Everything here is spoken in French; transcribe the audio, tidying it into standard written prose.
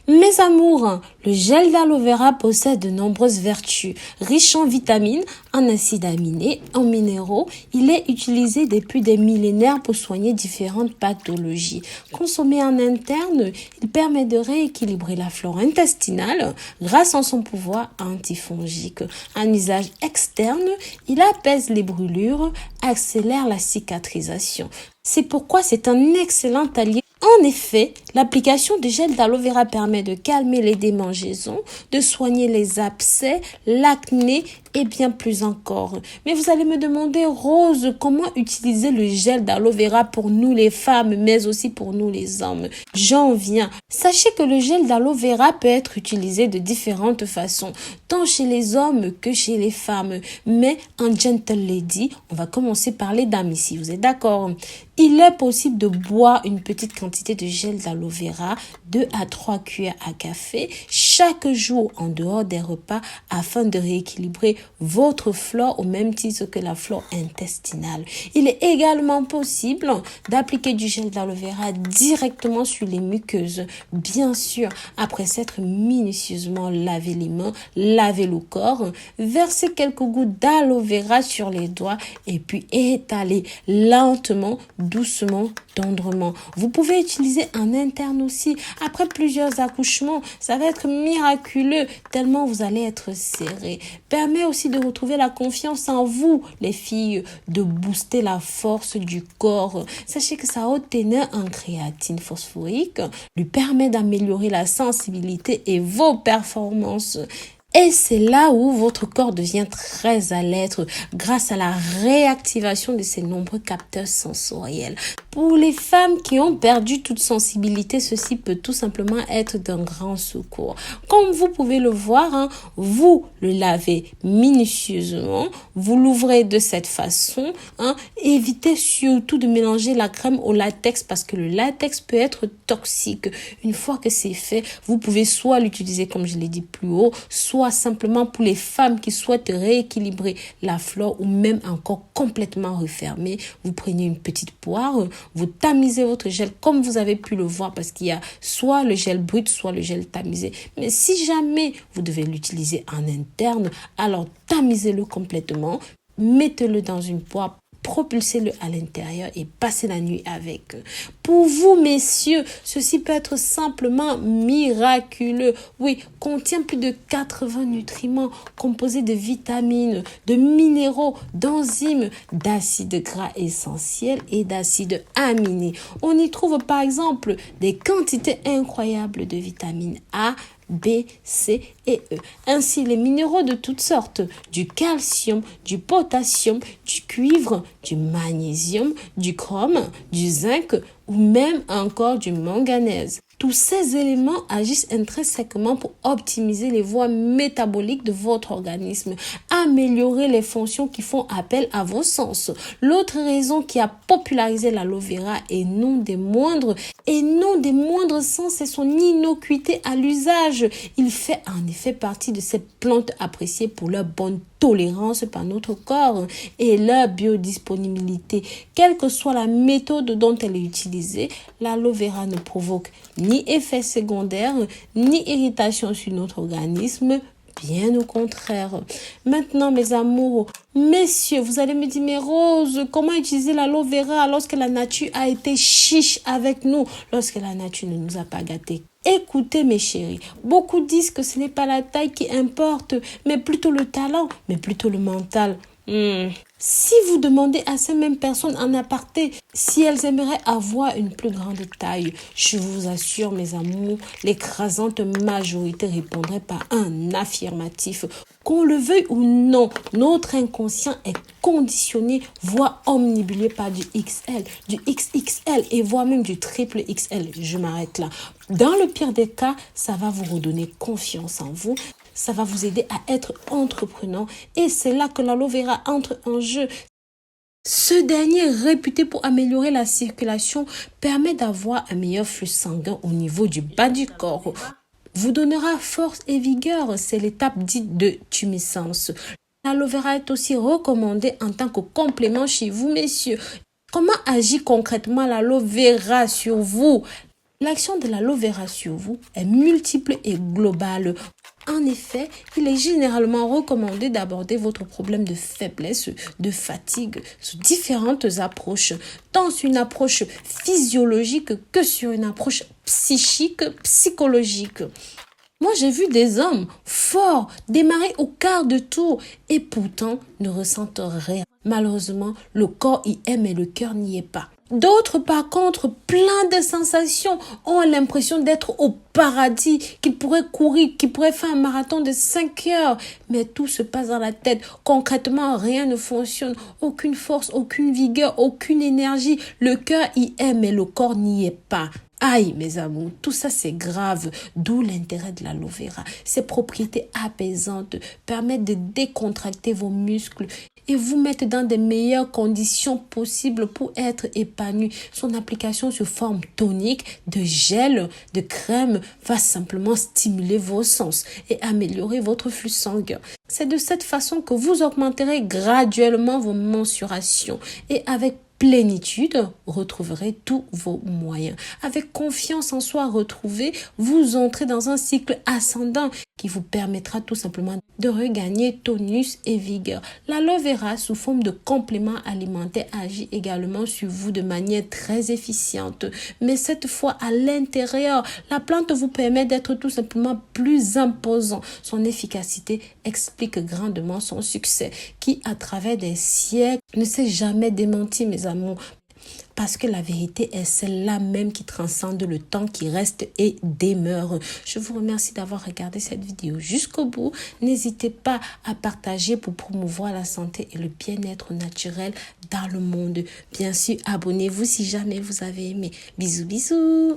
Mes amours, le gel d'aloe vera possède de nombreuses vertus. Riche en vitamines, en acides aminés, en minéraux, il est utilisé depuis des millénaires pour soigner différentes pathologies. Consommé en interne, il permet de rééquilibrer la flore intestinale grâce à son pouvoir antifongique. Un usage externe, il apaise les brûlures, accélère la cicatrisation. C'est pourquoi c'est un excellent allié. En effet, l'application du gel d'aloe vera permet de calmer les démangeaisons, de soigner les abcès, l'acné et bien plus encore. Mais vous allez me demander, Rose, comment utiliser le gel d'aloe vera pour nous les femmes, mais aussi pour nous les hommes? J'en viens. Sachez que le gel d'aloe vera peut être utilisé de différentes façons, tant chez les hommes que chez les femmes. Mais en Gentle Lady, on va commencer par les dames ici, vous êtes d'accord? Il est possible de boire une petite quantité de gel d'aloe vera, 2 à 3 cuillères à café, chaque jour en dehors des repas afin de rééquilibrer votre flore au même titre que la flore intestinale. Il est également possible d'appliquer du gel d'aloe vera directement sur les muqueuses. Bien sûr, après s'être minutieusement lavé les mains, laver le corps, verser quelques gouttes d'aloe vera sur les doigts et puis étaler lentement, doucement, tendrement. Vous pouvez utiliser en interne aussi. Après plusieurs accouchements, ça va être miraculeux tellement vous allez être serré. Permet aussi de retrouver la confiance en vous, les filles, de booster la force du corps. Sachez que sa haute teneur en créatine phosphorique lui permet d'améliorer la sensibilité et vos performances. Et c'est là où votre corps devient très à l'aise grâce à la réactivation de ces nombreux capteurs sensoriels. Pour les femmes qui ont perdu toute sensibilité, ceci peut tout simplement être d'un grand secours. Comme vous pouvez le voir, vous le lavez minutieusement, vous l'ouvrez de cette façon. Évitez surtout de mélanger la crème au latex parce que le latex peut être toxique. Une fois que c'est fait, vous pouvez soit l'utiliser comme je l'ai dit plus haut, soit simplement pour les femmes qui souhaitent rééquilibrer la flore ou même encore complètement refermer. Vous prenez une petite poire, vous tamisez votre gel comme vous avez pu le voir parce qu'il y a soit le gel brut, soit le gel tamisé. Mais si jamais vous devez l'utiliser en interne, alors tamisez-le complètement, mettez-le dans une poire, propulsez-le à l'intérieur et passez la nuit avec. Pour vous, messieurs, ceci peut être simplement miraculeux. Oui, contient plus de 80 nutriments composés de vitamines, de minéraux, d'enzymes, d'acides gras essentiels et d'acides aminés. On y trouve par exemple des quantités incroyables de vitamines A, B, C et E, ainsi les minéraux de toutes sortes, du calcium, du potassium, du cuivre, du magnésium, du chrome, du zinc ou même encore du manganèse. Tous ces éléments agissent intrinsèquement pour optimiser les voies métaboliques de votre organisme, améliorer les fonctions qui font appel à vos sens. L'autre raison qui a popularisé l'aloe vera et non des moindres sens, c'est son innocuité à l'usage. Il fait en effet partie de ces plantes appréciées pour leur bonne tolérance par notre corps et leur biodisponibilité. Quelle que soit la méthode dont elle est utilisée, l'aloe vera ne provoque ni effet secondaire, ni irritation sur notre organisme, bien au contraire. Maintenant, mes amours, messieurs, vous allez me dire, mais Rose, comment utiliser l'aloe vera lorsque la nature a été chiche avec nous, lorsque la nature ne nous a pas gâtés? Écoutez mes chéris, beaucoup disent que ce n'est pas la taille qui importe, mais plutôt le talent, mais plutôt le mental. Si vous demandez à ces mêmes personnes en aparté si elles aimeraient avoir une plus grande taille, je vous assure mes amours, l'écrasante majorité répondrait par un affirmatif. Qu'on le veuille ou non, notre inconscient est conditionné, voire omnibulé par du XL, du XXL et voire même du triple XL. Je m'arrête là. Dans le pire des cas, ça va vous redonner confiance en vous. Ça va vous aider à être entreprenant et c'est là que l'aloe vera entre en jeu. Ce dernier, réputé pour améliorer la circulation, permet d'avoir un meilleur flux sanguin au niveau du bas du corps. Vous donnera force et vigueur, c'est l'étape dite de tumescence. L'aloe vera est aussi recommandé en tant que complément chez vous, messieurs. Comment agit concrètement l'aloe vera sur vous? L'action de l'aloe vera sur vous est multiple et globale. En effet, il est généralement recommandé d'aborder votre problème de faiblesse, de fatigue, sous différentes approches, tant sur une approche physiologique que sur une approche psychique, psychologique. Moi, j'ai vu des hommes forts démarrer au quart de tour et pourtant ne ressentent rien. Malheureusement, le corps y est mais le cœur n'y est pas. D'autres, par contre, plein de sensations, ont l'impression d'être au paradis, qu'ils pourraient courir, qu'ils pourraient faire un marathon de 5 heures. Mais tout se passe dans la tête. Concrètement, rien ne fonctionne. Aucune force, aucune vigueur, aucune énergie. Le cœur y est, mais le corps n'y est pas. Aïe, mes amours, tout ça c'est grave, d'où l'intérêt de l'aloe vera. Ses propriétés apaisantes permettent de décontracter vos muscles et vous mettre dans des meilleures conditions possibles pour être épanoui. Son application sous forme tonique, de gel, de crème va simplement stimuler vos sens et améliorer votre flux sanguin. C'est de cette façon que vous augmenterez graduellement vos mensurations et avec plénitude, retrouverez tous vos moyens. Avec confiance en soi retrouvée, vous entrez dans un cycle ascendant qui vous permettra tout simplement de regagner tonus et vigueur. L'aloe vera sous forme de complément alimentaire agit également sur vous de manière très efficiente. Mais cette fois à l'intérieur, la plante vous permet d'être tout simplement plus imposant. Son efficacité explique grandement son succès qui, à travers des siècles, ne s'est jamais démenti, mes amours. Parce que la vérité est celle-là même qui transcende le temps, qui reste et demeure. Je vous remercie d'avoir regardé cette vidéo jusqu'au bout. N'hésitez pas à partager pour promouvoir la santé et le bien-être naturel dans le monde. Bien sûr, abonnez-vous si jamais vous avez aimé. Bisous, bisous.